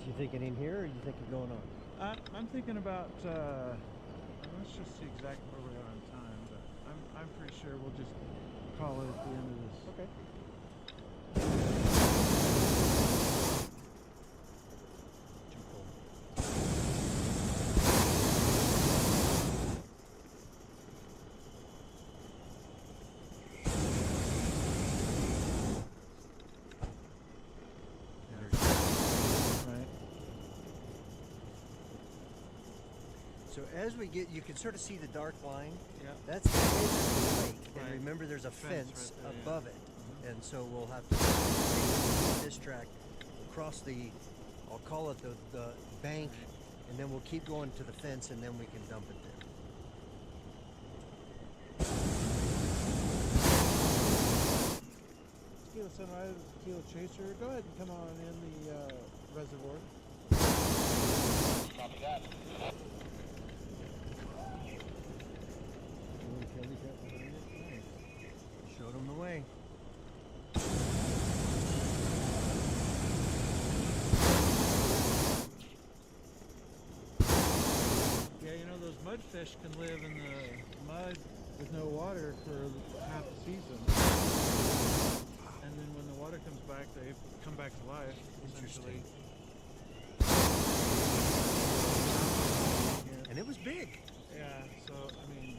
You thinking in here, or you thinking going on? I'm thinking about. Let's just see exactly where we are on time, but I'm pretty sure we'll just call it at the end of this. Okay. Too cold. Right. So as we get, you can sort of see the dark line. Yeah. That's the edge of the lake. And Right. remember, there's a Fence fence right there, yeah. above it. And so we'll have to take this track across the, I'll call it the bank, and then we'll keep going to the fence, and then we can dump it there. Tequila Sunrise, Tequila Chaser. Go ahead and come on in the reservoir. Copy that. Showed them the way. Yeah, you know, those mudfish can live in the mud with no water for half the season. And then when the water comes back, they come back to life, essentially. And it was big. Yeah, so, I mean,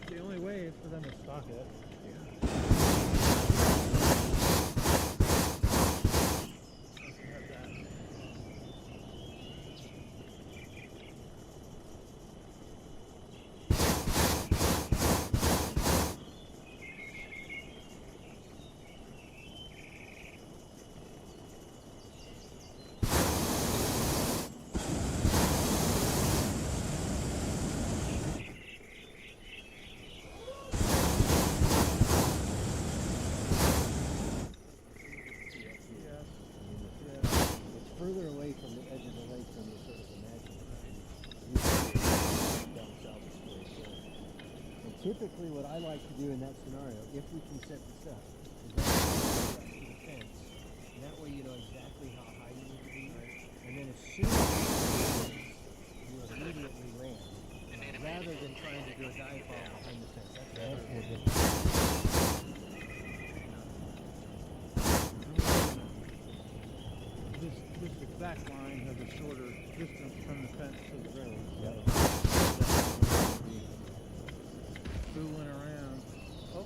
the only way way is for them to stock it. Further away from the edge of the lake than you sort of imagine. Usually down south is very short. And typically what I like to do in that scenario, if we can set this up, is to the fence. And that way you know exactly how high you need to be. And then as soon as you immediately land, rather than trying to do a dive bomb behind the fence. That's better. This exact line has a shorter distance from the fence to the road. Yep. Fooling around. Oh.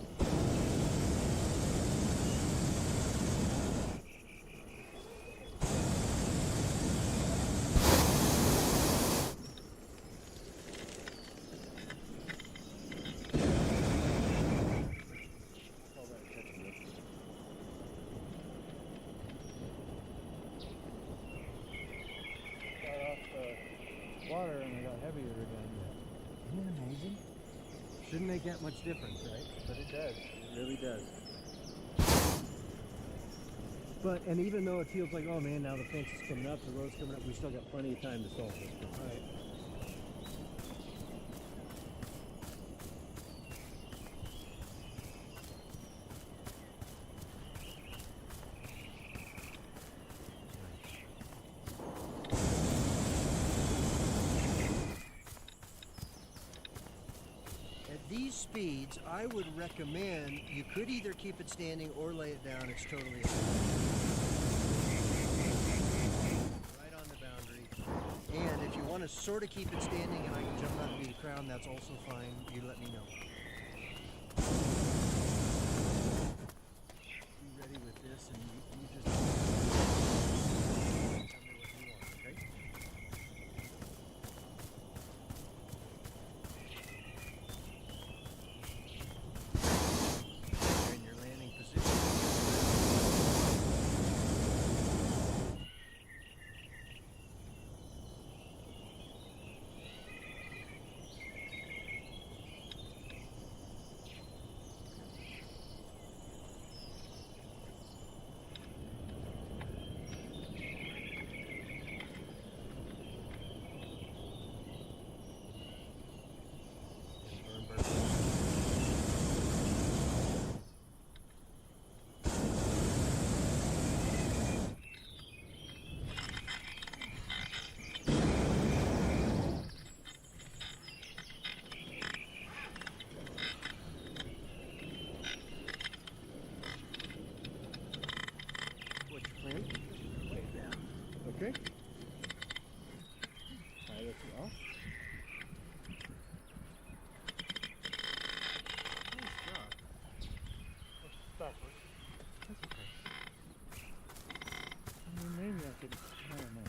Water and it got heavier again. Isn't that amazing? Shouldn't make that much difference, right? But it does. It really does. But, and even though it feels like, oh man, now the fence is coming up, the road's coming up, we still got plenty of time to solve this problem. Right. These speeds, I would recommend you could either keep it standing or lay it down. It's totally up to you. Right on the boundary. And if you want to sort of keep it standing and I can jump out and be the crown, that's also fine. You let me know. Be ready with this and you just tell me what you want, okay? Okay. Tie this off. Nice job. Backwards. That's okay. I mean, maybe I could. I don't know.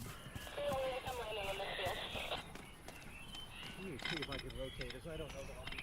Let me see if I can rotate this. I don't know that I'll be